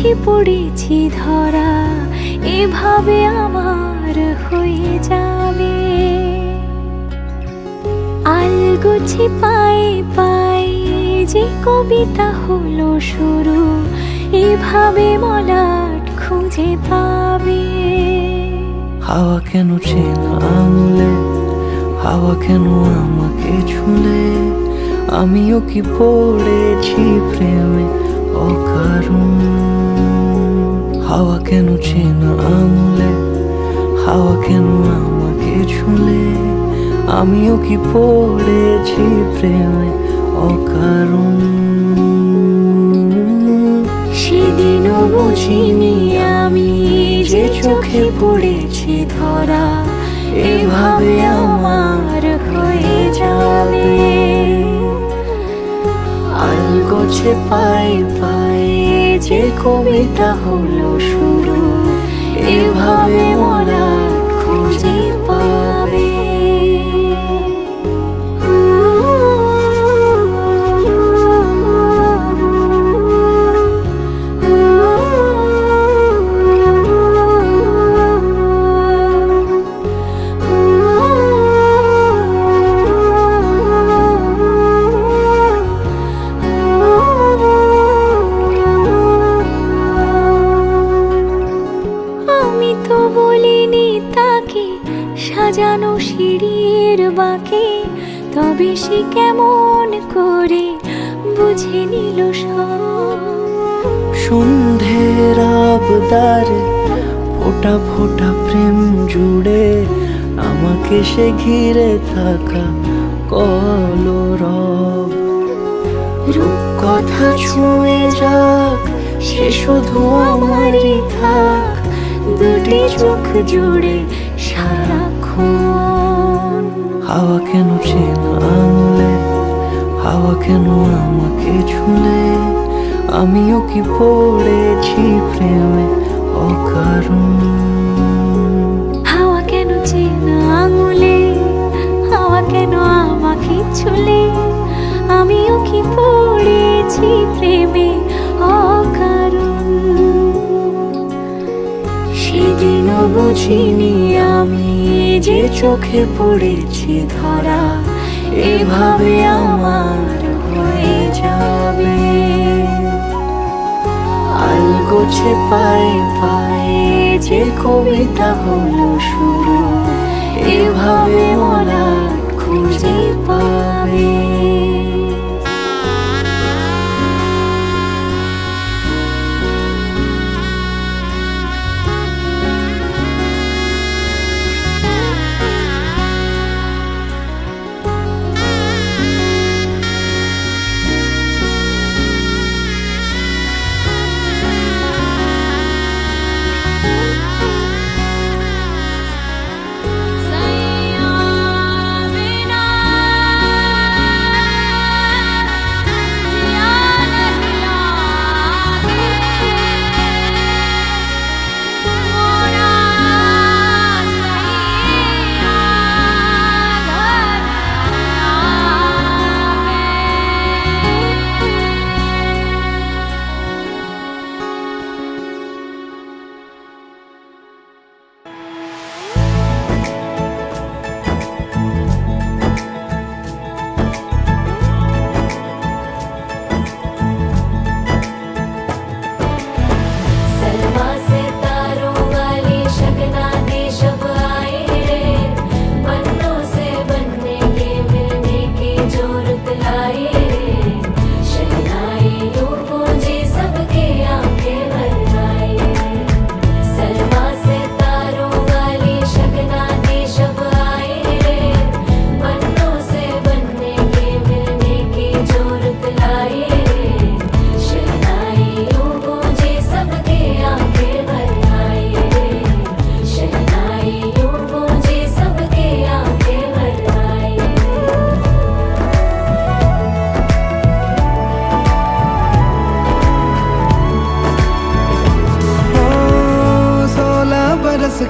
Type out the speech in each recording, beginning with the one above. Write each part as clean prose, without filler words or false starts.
চোখে পড়েছি ধরা, এভাবে আমার হয়ে যাবে। আলগোছে পায়ে পায়ে যে কবিতা হলো শুরু, এভাবে মলাট খুঁজে পাবে। হাওয়া কেন চেনা আঙুলে, হাওয়া কেন আমাকে ছুলে, আমিও কি পড়েছি প্রেমে অকারণ। হাওয়া কেন চেনা আঙুলে, হাওয়া কেন আমাকে ছুলে, আমিও কি পড়েছি প্রেমে অকারণ। সেদিনও বুঝিনি আমি যে চোখে পড়েছি ধরা, এভাবে আমার হয়ে যাবে। আলগোছে পায়ে পায়ে যে কবিতা হলো শুরু, এভাবে মলাট খুঁজে পাবে। আমি তো বলিনি তাকে সাজানো সিঁড়ির বাঁকে, তবে সে কেমন করে বুঝে নিল সব। সন্ধ্যের আবদারে ফোটা ফোটা প্রেম জুড়ে, আমাকে সে ঘিরে থাকা কলরব। রূপকথা ছুঁয়ে যাক, সে শুধু আমারই থাক, দুটি চোখ জুড়ে সারাক্ষণ। হাওয়া কেন চেনা আঙুলে, হাওয়া কেন আমাকে ছুলে, আমিও কি পড়েছি প্রেমে অকারণ। হাওয়া কেন চেনা আঙুলে, হাওয়া কেন আমাকে ছুলে, আমিও কি পড়েছি প্রেমে অকারণ। সেদিনও বুঝিনি আমি যে চোখে পড়েছি ধরা, এভাবে আমার হয়ে যাবে। আলগোছে পায়ে পায়ে যে কবিতা হলো শুরু, এভাবে মলাট খুঁজে পাবে।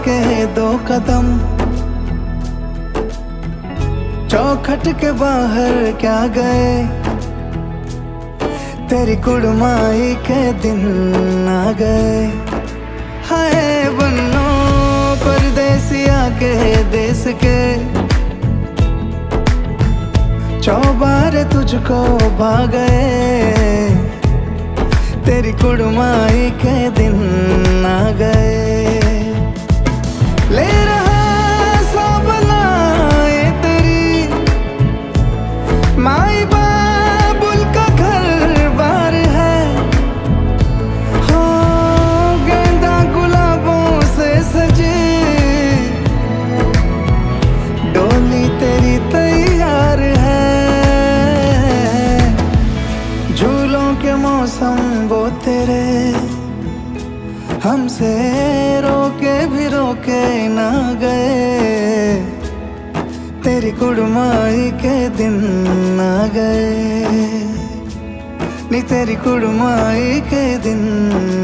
के दो कदम चौखट के बाहर क्या गए, तेरी कुड़माई के दिन आ गए। हाय बन्नो परदेसिया के देश के, चौबारे तुझको भा गए। तेरी कुड़माई के दिन आ गए। ले रहा सब लाए तेरी माई बाबुल का घर बार है। हो गेंदा गुलाबों से सजी डोली तेरी तैयार है। झूलों के मौसम वो तेरे हमसे रोके भी रोके ना गए। तेरी कुड़माई के दिन आ गए। नी तेरी कुड़माई के दिन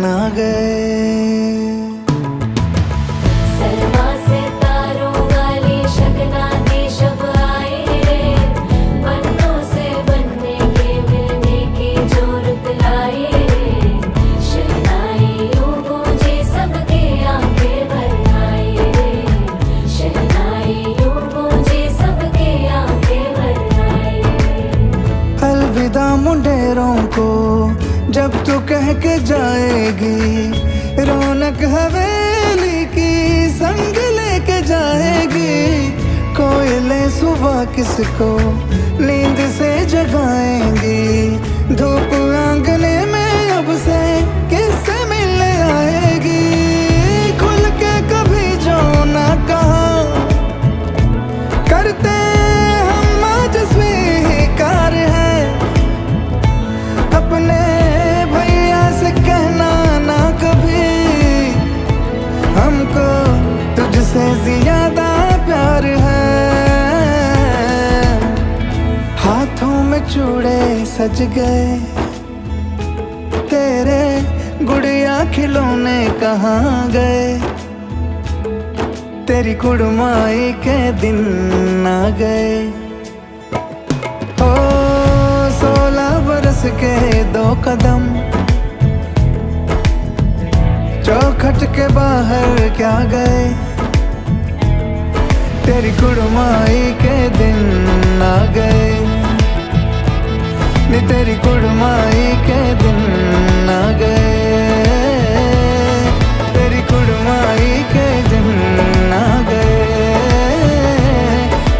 आ गए। सलमा से तारों वाली शगना दी शब आए रे, बन्नों से बनने के मिलने की जोरत लाए रे। शहनाई यूं गूंजे सबके आंखें भर आए रे, शहनाई यूं गूंजे सबके आंखें भर आए रे। अलविदा मुंडेरों को जब तू कह के जाएगी, रौनक हवेली की संग लेके जाएगी। कोयले सुबह किसको नींद से जगाएंगी, धूप आंगने में अब से किससे मिलने आएगी। खुल के कभी जो ना कहा करते हम आज स्वीकार है। अपने भैया से कहना ना कभी, हमको तुझसे ज्यादा प्यार है। हाथों में चूड़े सज गए तेरे, गुड़िया खिलौने कहाँ गए। तेरी कुड़माई के दिन आ गए। ओ 16 बरस के 2 कदम चौखट के बाहर क्या गए। तेरी कुड़माई के दिन आ गए। नी तेरी कुड़माई के दिन आ गए। तेरी कुड़माई के दिन आ गए।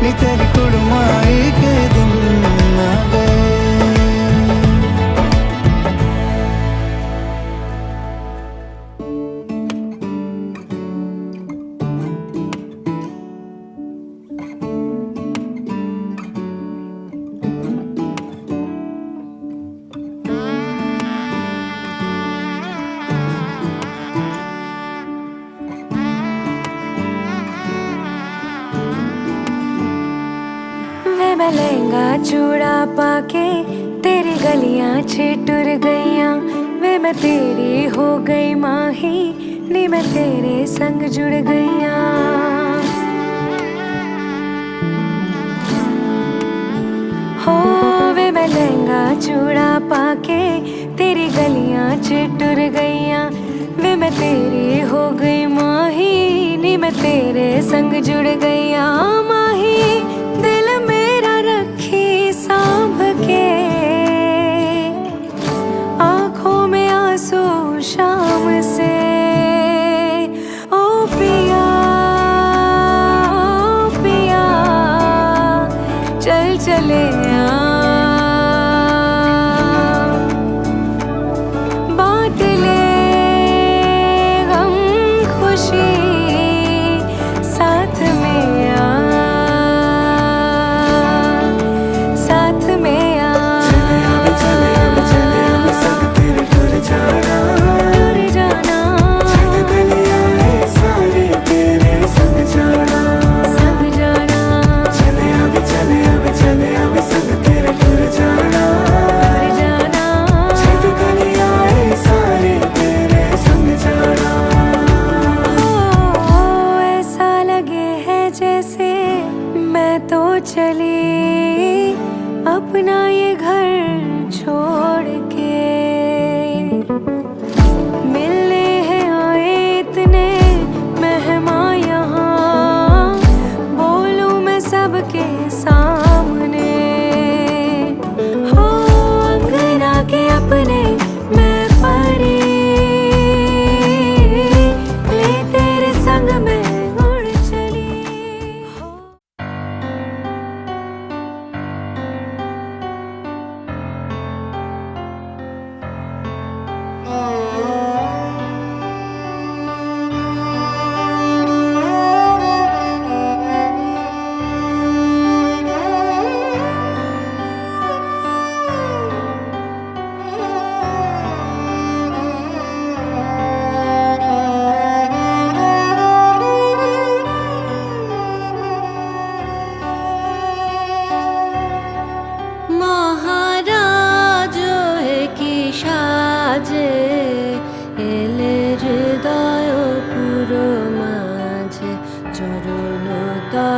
नी तेरी कुड़माई के दिन आ गए। मैं लहंगा चूड़ा पाके तेरी गलियां छिटुर गईयां। वे मैं तेरी हो गई माही, नी मैं तेरे संग जुड़ गईयां। हो वे मैं लहंगा चूड़ा पाके तेरी गलियां छिटुर गईयां। वे मैं तेरी हो गई माही, नी मैं तेरे संग जुड़ गईयां। माही दिल मेरा रखी सांभ के, आंखों में आंसू शाम से। ओ पिया पिया चल चले बांट ले गम खुशी साथ में आ, साथ में आ। टूर जाना संग जाना। हो ऐसा लगे है जैसे मैं तो चली अपना ये घर छोड़ के।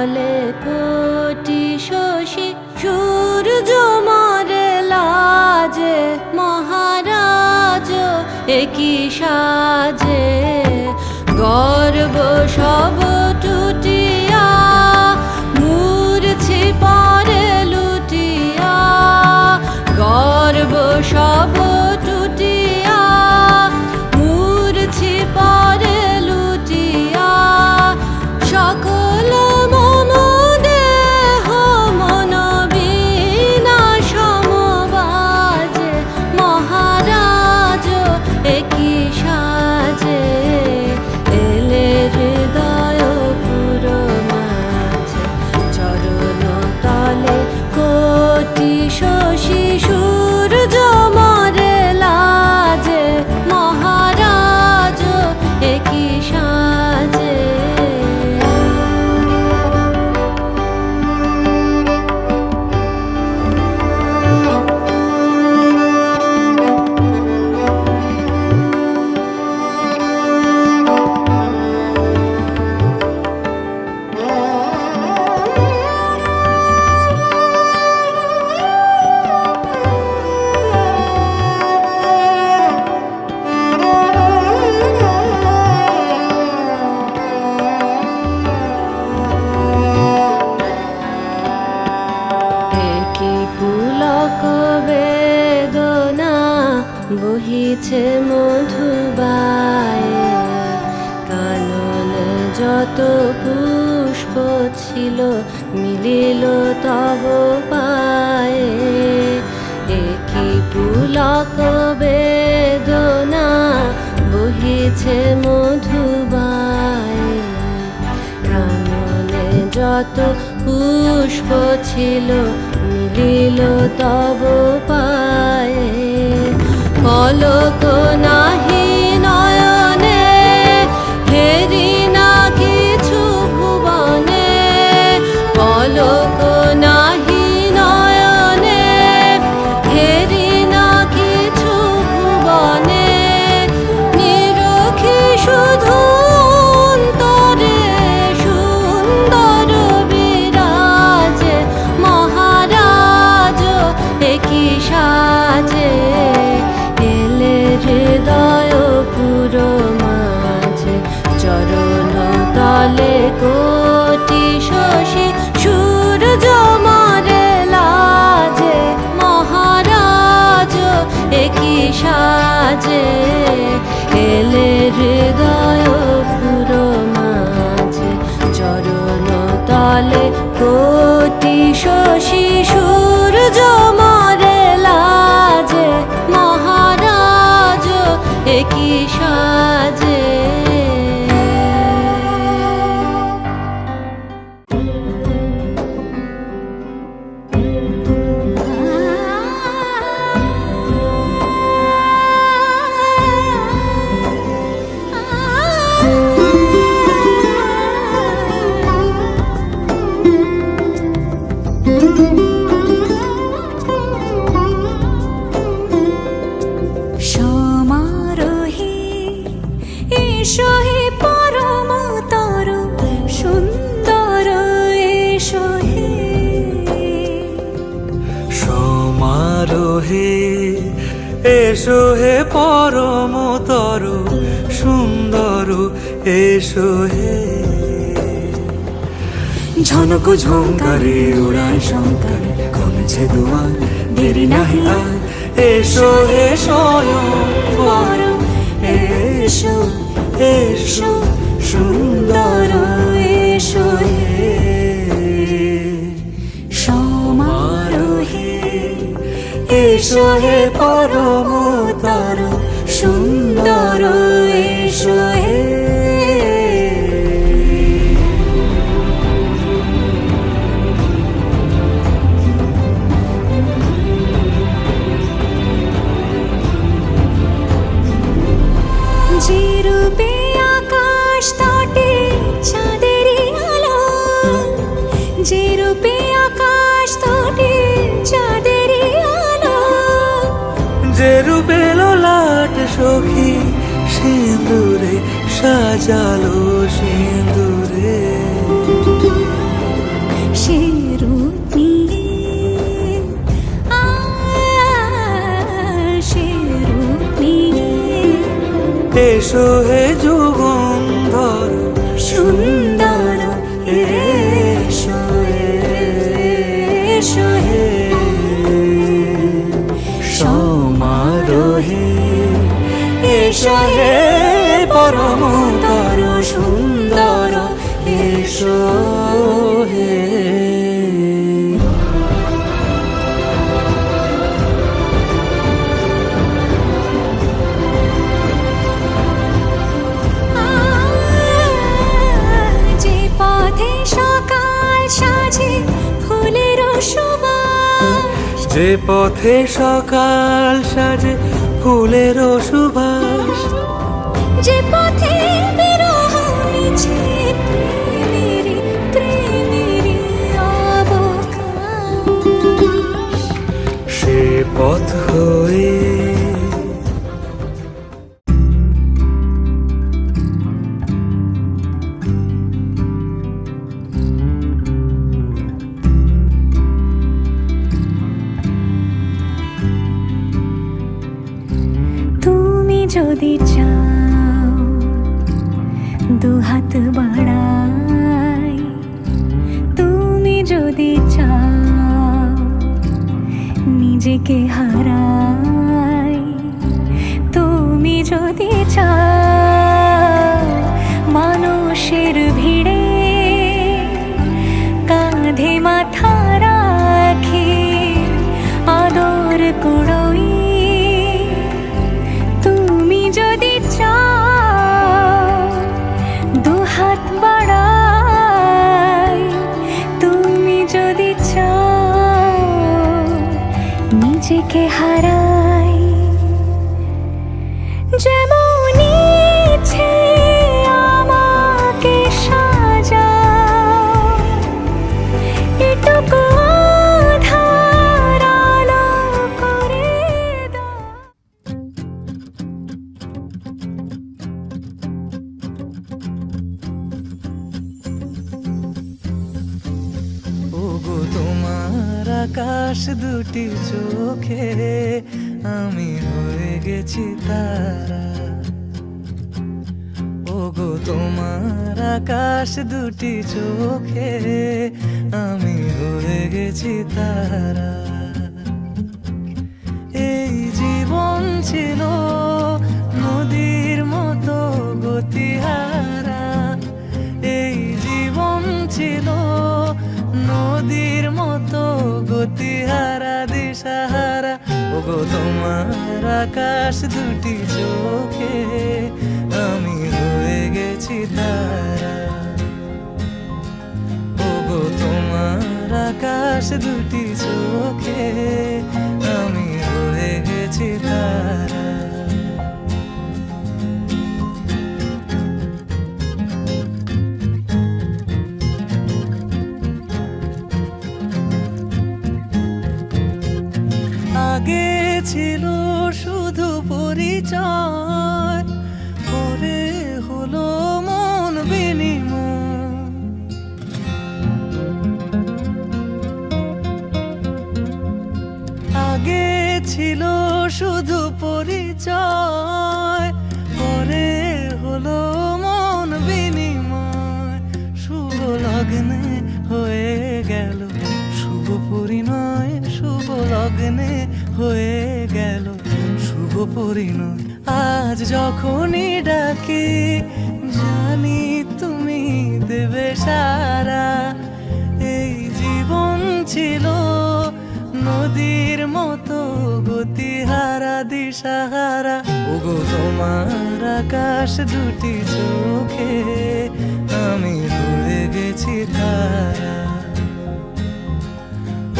তলে কোটি শশী সূর্য মরে লাজে মহারাজ একই সাজে গর্ব সব টুটিয়া মূর্ছি পরে লুটিয়া গর্ব সব টুটিয়া মূর্ছি পরে লুটিয়া সকল মম দেহ মন বিনা সমবাজে মহারাজ একই সাজে এলে হৃদয় পুরো মাঝে চরণ তলে কোটি শশী সূর্য মরে লাজে মহারাজ একই সাজে পুলক বেদনা বহিছে মধুবায়ে কাননে যত পুষ্প ছিল মিলিল তব পায়ে একই পুলক বেদনা বহিছে মধুবায়ে কাননে যত পুষ্প ছিল মিলিল তব পায়ে পলক নাহি নয়নে হেরি না কিছু ভুবনে পলক নাহি নয়নে হেরি না কিছু ভুবনে নিরখি শুধু অন্তরে সুন্দর বিরাজে মহারাজ একই সাজে এলে হৃদয় পুরো মাঝে চরণ তলে কোটি শশী সূর্য মরে লাজে মহারাজ একই সাজে এলে হৃদয় পুরো মাঝে চরণ তলে কোটি শশী সূর্য মরে লাজে মহারাজ একই সাজে সমারোহে এসো হে পরম তর সুন্দর এসো হে সমারোহে এসো হে পরমতর সুন্দর এসো হে ঝনক ঝঙ্কারে উড়ায় শঙ্কারে কমেছে দুয়ার দেরি নাহি আর এসো হে স্বয়ং পরম এসো এসো সুন্দর এসো হে সমারোহে এসো হে পরমতর সুন্দর এসো হে যে রূপে আকাশ তটে চাঁদেরই আলো যে রূপে আকাশ তটে চাঁদেরই আলো যে রূপে লোলাট সখী সিঁদুরে সাজালো সিঁদুরে এসো হে যুগন্ধর সুন্দর এসো এসো হে সমারোহে এসো হে পরমতর সুন্দর এসো হে। যে পথে সকাল সাজে ফুলের সুবাস, যে পথে সকাল সাজে ফুলের সুবাস, যে পথে বিরহ মিছে প্রেমেরই প্রেমেরই অবকাশ, সে পথ হয়ে তুমি যদি চাও দুহাত বাড়াই, তুমি যদি চাও নিজেকে হারাই, তুমি যদি চাও মানুষের ভিড়ে কাঁধে মাথা রাখি আদর কুড়োই, তুমি যদি চাও দুহাত বাড়াই, তুমি যদি চাও নিজেকে হারাই, যেমন ইচ্ছে আমাকে সাজাও, এটুকু আধার আলো করে দাও। ওগো তোমার আকাশ দুটি চোখে আমি হয়ে গেছি তারা, ওগো তোমার আকাশ দুটি চোখে আমি হয়ে গেছি তারা। এই জীবন ছিল নদীর মতো গতিহারা, এই জীবন ছিল নদীর মতো গতিহারা দিশাহারা, ওগো তোমার আকাশ দুটি চোখে আমি হয়ে গেছি তারা, ওগো তোমার আকাশ দুটি চোখে আমি হয়ে গেছি তারা। আগে ছিল শুধু পরিচয়, পরে হলো মন বিনিময়, আগে ছিল শুধু পরিচয়, পরে হলো মন বিনিময়, শুভ লগ্নে হয়ে গেল শুভ পরিণয়, শুভ লগ্নে হয়ে গেল শুভ পরিণয়। আজ যখনই ডাকি জানি তুমি দেবে সারা, এই জীবন ছিল নদীর মতো গতিহারা দিশাহারা, ওগো তোমার আকাশ দুটি চোখে আমি হয়ে গেছি তারা,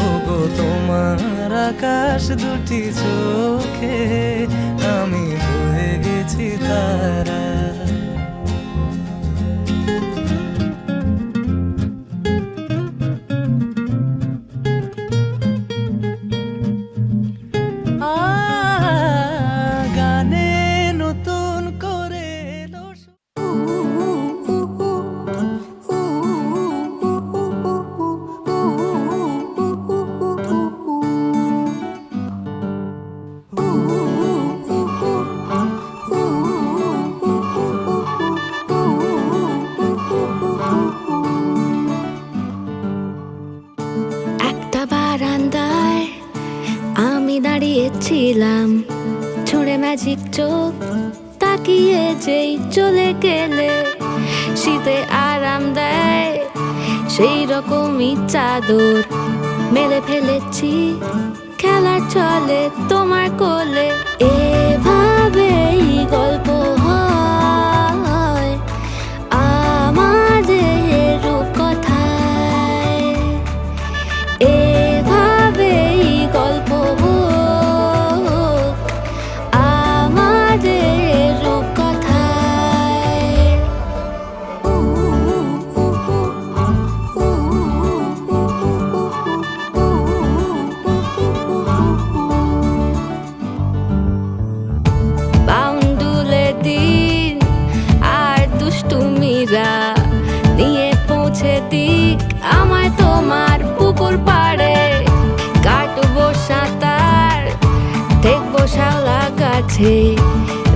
ওগো তোমার আকাশ দুটি চোখে আমি হয়ে গেছি তারা। গানে নতুন করে এলো ছিলাম ছুঁড়ে ম্যাজিক চোখ তাকিয়ে যেই চলে গেলে শীতে আরাম দেয় সেই রকমই চাদর মেলে ফেলেছি খেলার চলে তোমার কোলে এভাবেই গল্প হয় আমাদের রূপকথায় এভাবেই গল্প হোক আমাদের রূপকথায় বাউন্ডুলে দিন আর দুষ্টুমিরা নিয়ে পৌঁছে দিক আমার তোমার পুকুর পাড়ে কাটবো সাঁতার দেখবো শাওলা গাছে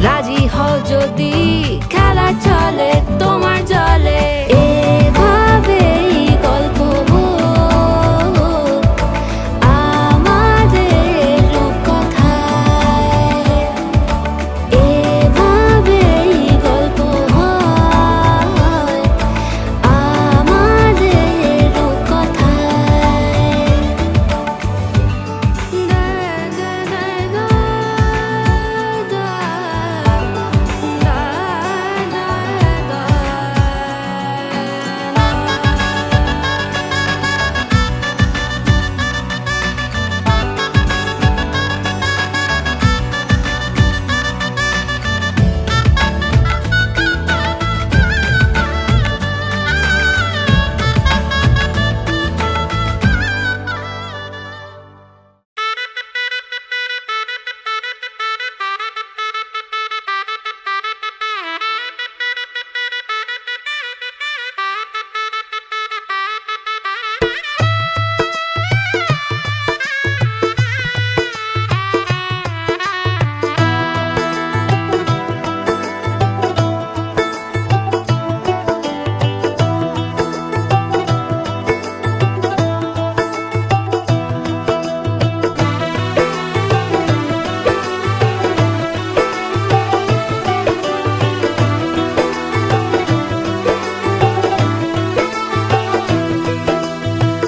রাজি হও যদি খেলা চলে তোমার জলে এভাবেই গল্প হোক আমাদের রূপকথায় এভাবেই গল্প হয় আমাদের রূপকথায়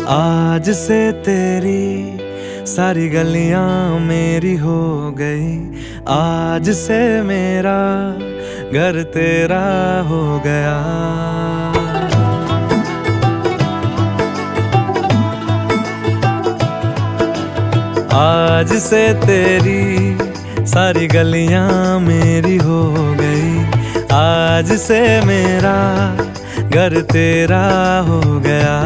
आज से तेरी सारी गलियां मेरी हो गई आज से मेरा घर तेरा हो गया आज से तेरी सारी गलियां मेरी हो गई आज से मेरा घर तेरा हो गया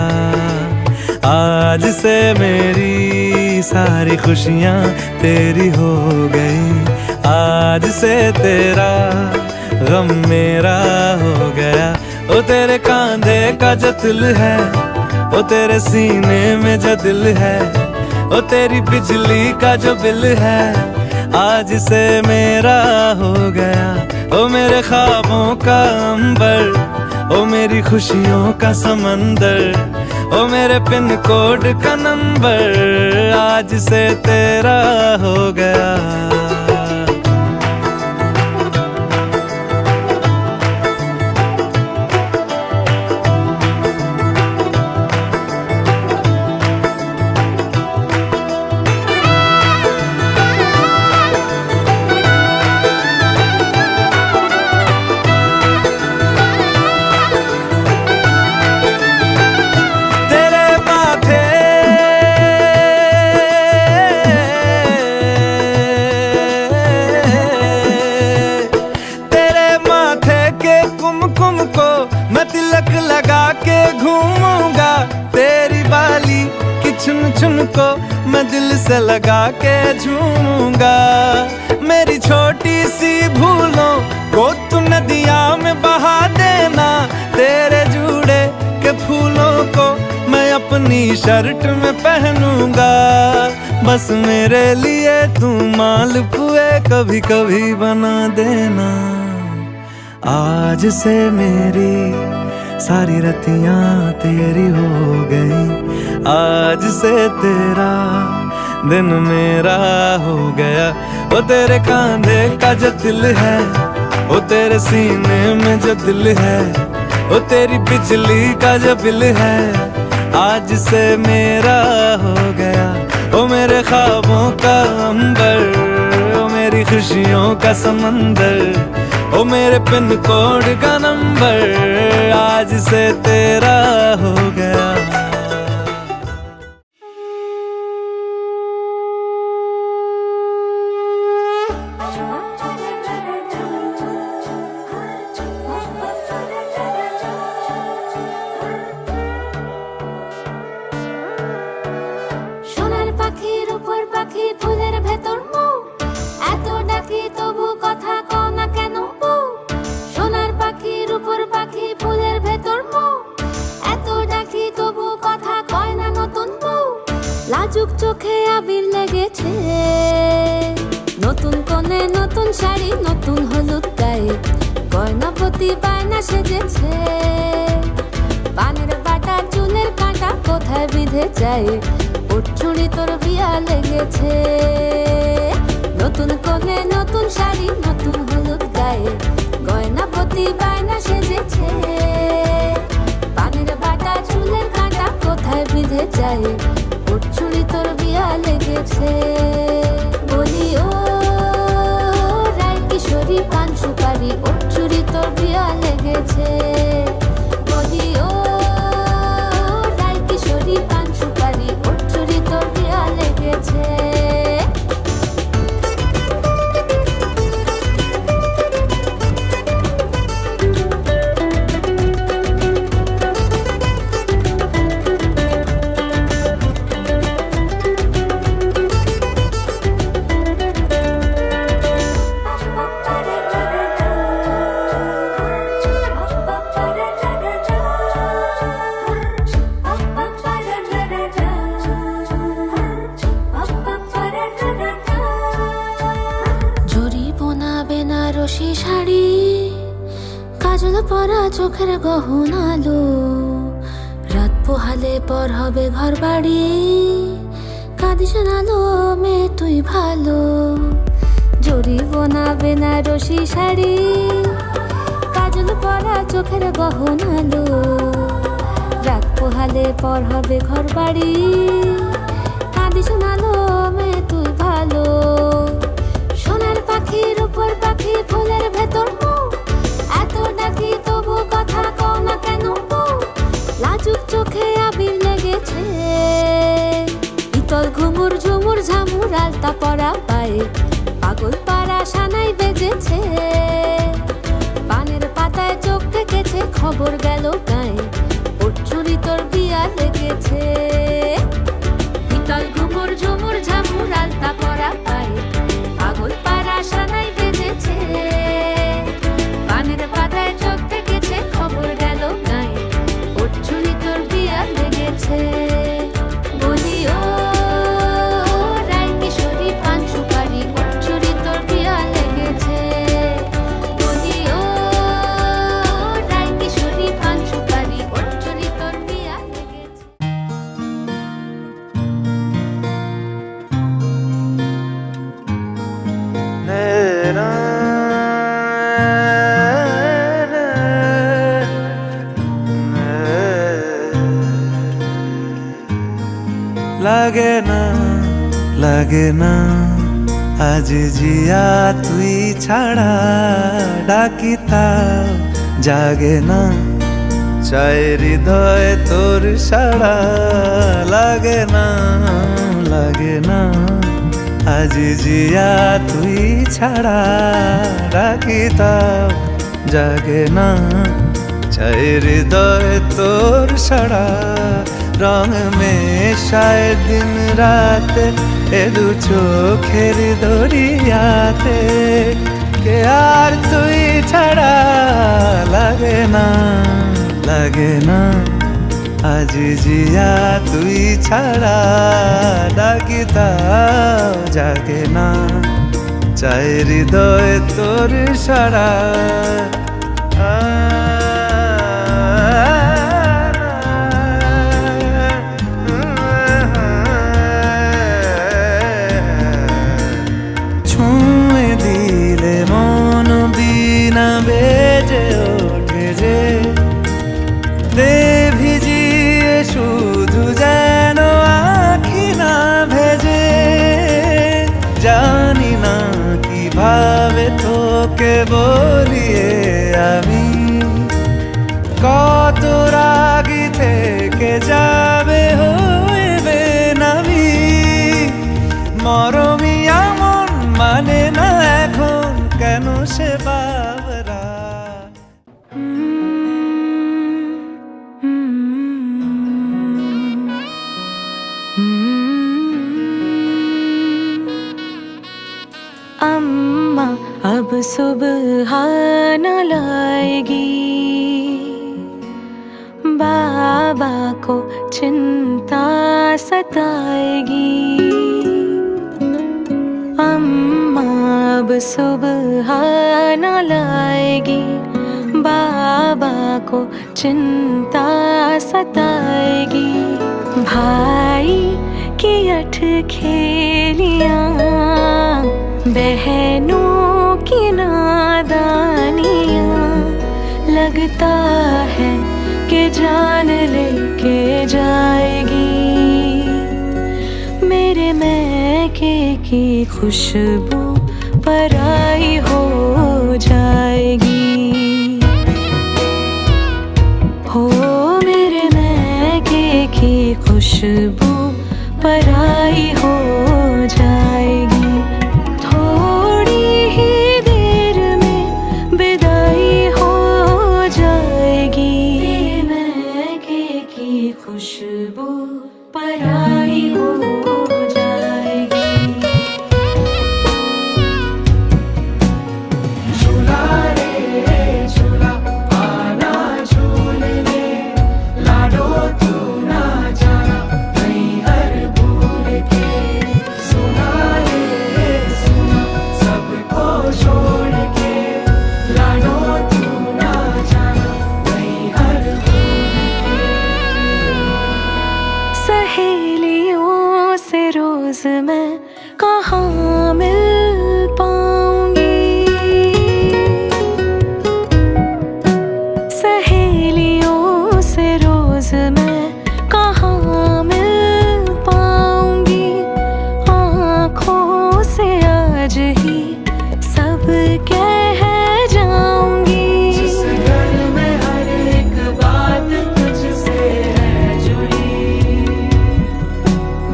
आज से मेरी सारी खुशियां तेरी हो गई आज से तेरा गम मेरा हो गया ओ तेरे कांधे का जो दिल है ओ तेरे सीने में जो दिल है ओ तेरी बिजली का जो बिल है आज से मेरा हो गया ओ मेरे ख्वाबों का अंबर ओ मेरी खुशियों का समंदर ओ मेरे पिन कोड का नंबर आज से तेरा हो गया चुन चुन को मैं दिल से लगा के झूमूंगा मेरी छोटी सी भूलों को तू नदिया में बहा देना तेरे जूड़े के फूलों को मैं अपनी शर्ट में पहनूंगा बस मेरे लिए तू मालपुए कभी कभी बना देना आज से मेरी सारी रतियां तेरी हो गई आज से तेरा दिन मेरा हो गया। वो तेरे कांधे का जो दिल है, वो तेरे सीने में जो दिल है, वो तेरी बिजली का जो बिल है, आज से मेरा हो गया। वो मेरे ख्वाबों का अंबर, वो मेरी खुशियों का समंदर, वो मेरे पिन कोड का नंबर, आज से तेरा हो गया। সোনার পাখির উপর পাখি ফুলের ভেতর মৌ, এত ডাকি তবু কথা কও না কেন বউ। সোনার পাখির উপর পাখি ফুলের ভেতর মৌ, এত ডাকি তবু কথা কয় না নতুন বউ। লাজুক চোখে আবির লেগেছে, নতুন কোণে নতুন শাড়ি নতুন হলুদ গায়ে, গয়নাপতি বায়না সেজেছে। পানের বাটা চুলের কাঁটা কোথায় বিঁধে যায়, ওর চুড়ি তোর বিয়া লেগেছে। নতুন কোণে নতুন শাড়ি নতুন হলুদ গায়ে, গয়নাপতি বায়না সেজেছে। পানের বাটা চুলের কাঁটা কোথায় বিঁধে যায়, ওর চুড়ি তোর বিয়া লেগেছে। বলি ও রায় কিশোরী পান সুপারি, ওর চুড়ি তোর বিয়া লেগেছে। বলি ও রায় কিশোরী পান সুপারি, ওর চুড়ি তোর বিয়া লেগেছে। বেনারসি শাড়ি, কাজল পরা চোখের গহনালো, রাত পোহালে পর হবে ঘর বাড়ি, কাঁদিস নালো মেয়ে তুই ভালো। জরি বোনা বেনারসি শাড়ি, কাজল পরা চোখের গহনালো, রাত পোহালে পর হবে ঘর বাড়ি, কাঁদিস নালো মেয়ে তুই ভালো। সোনার পাখির উপর পাখি ফুলের ভেতর মৌ, এত ডাকি তবু কথা কও না কেন বউ। লাজুক চোখে আবির লেগেছে, ইতল ঘুমুর ঝুমুর ঝামুর আলতা পরা পায়ে, পাগল পাড়া সানাই বেজেছে। পানের পাতায় চোখ থেকেছে, খবর গেল গায়ে, ওর চুরি তোর বিয়া লেগেছে। ইতল ঘুমুর ঝুমুর ঝামুর আলতা পরা পায়ে, পাগল পাড়া সানাই বেজেছে। পানের পাতায় চোখ থেকেছে, খবর গেল গায়ে, ওর চুরি তোর বিয়া লেগেছে। বলি ও রায় কিশোরী পান সুপারি, ওর চুরি তোর বিয়া লেগেছে। বলি ও রায় কিশোরী পান সুপারি, ওর চুরি তোর বিয়া লেগেছে। লাগে না লাগে না আজ জিয়া তুই ছাড়া, ডাকি তাও জাগে না, চাই হৃদয় তোর সাড়া। লাগে না লাগে না আজ জিয়া তুই ছাড়া, ডাকি তাও জাগে না, চাই হৃদয় তোর সাড়া। রং মেশায় দিন রাতে এ দু চোখের দরিয়াতে, কে আর তুই ছাড়া। লাগে না লাগে না আজ জিয়া তুই ছাড়া, ডাকি তাও জাগে না, চাই হৃদয় তোর সাড়া। अब सुबह न लाएगी, बाबा को चिंता सताएगी। अम्मा अब सुबह न लाएगी, बाबा को चिंता सताएगी। भाई की अठखेलियाँ, बहनों की नादानियाँ, लगता है कि जान लेके जाएगी। मेरे मैके की खुशबू पराई हो जाएगी। हो मेरे मैके की खुशबू पराई हो जाएगी। थोड़ी ही देर में विदाई हो जाएगी। मेरे मैके की खुशबू पराई हो जाएगी। झूला रे झूला आना झूल ले, लाडो तू ना जाना नहीं हर भूल के। सुना रे सुना सबको छोड़ के, लाडो तू ना जाना नहीं हर भूल के। सहेलियों से रोज मैं कहाँ मिल पाऊंगी। सहेलियों से रोज मैं कहाँ मिल पाऊंगी। आँखों से आज ही सब कह जाऊंगी। जिस घर में हर एक बात तुझसे है जुड़ी,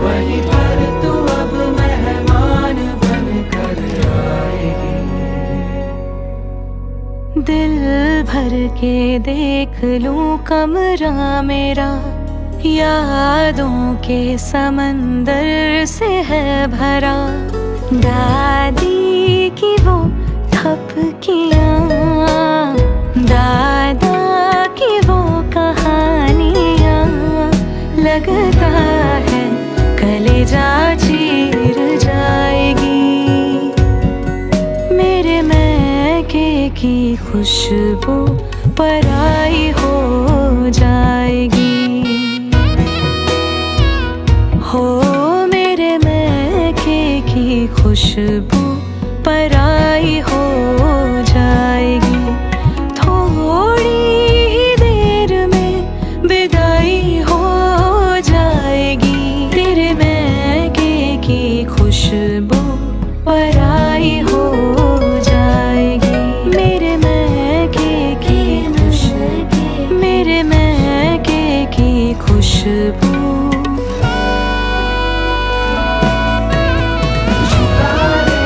वहीं पर तू अब मेहमान बन कर आएगी। दिल भर के देख लूं कमरा मेरा, यादों के समंदर से है भरा। दादी की वो थपकियाँ, दादा की वो कहानियाँ, लगता है कलेजा चीर जाएगी। मेरे मैके की खुशबू पराई हो जाएगी। हो मेरे मैके की खुशबू पराई हो जाएगी। थोड़ी ही देर में विदाई हो जाएगी। तेरे मैके की खुशबू पराई हो जाएगी। मेरे मैके की खुशबू, मेरे मैके की खुशबू। झूला रे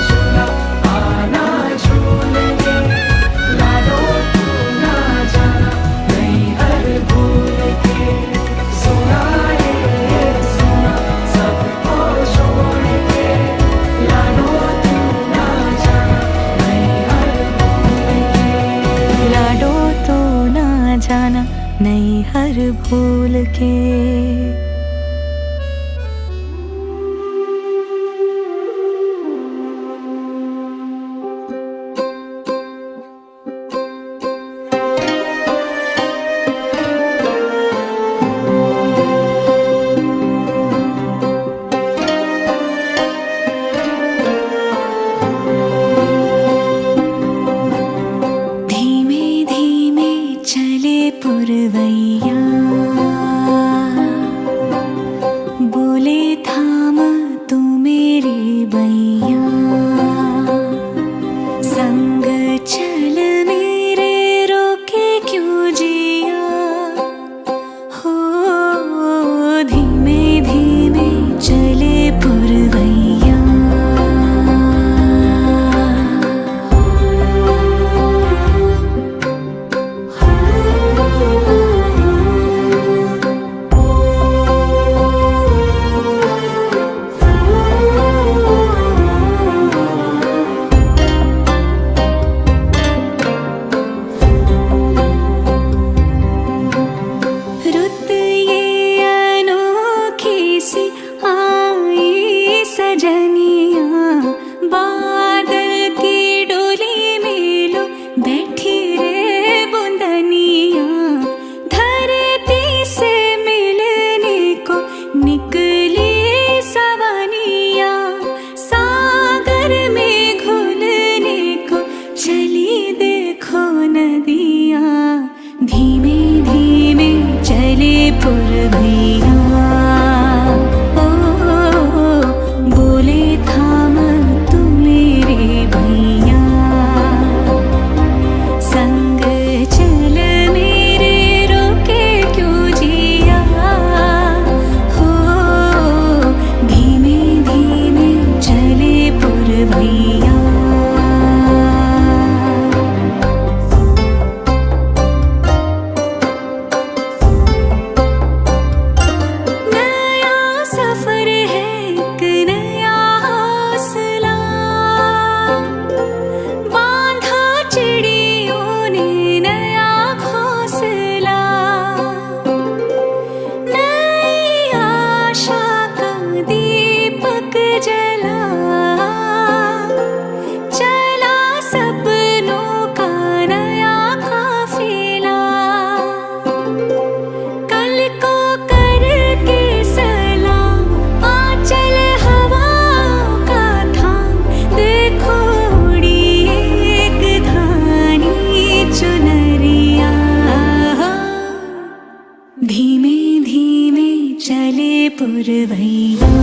झूला आना झूल ले, लाडो तू ना जाना नहीं हर भूल के। सुना रे सुना सबको छोड़ के, लाडो तू ना जाना नहीं हर भूल के। लाडो तो ना जाना नहीं हर भूल के। धीमे धीमे चले पुरवैया, को करके सलाम, आंचल हवाओं का थाम, देखो उड़ी एक धानी चुनरिया। धीमे धीमे चले पुरवैया।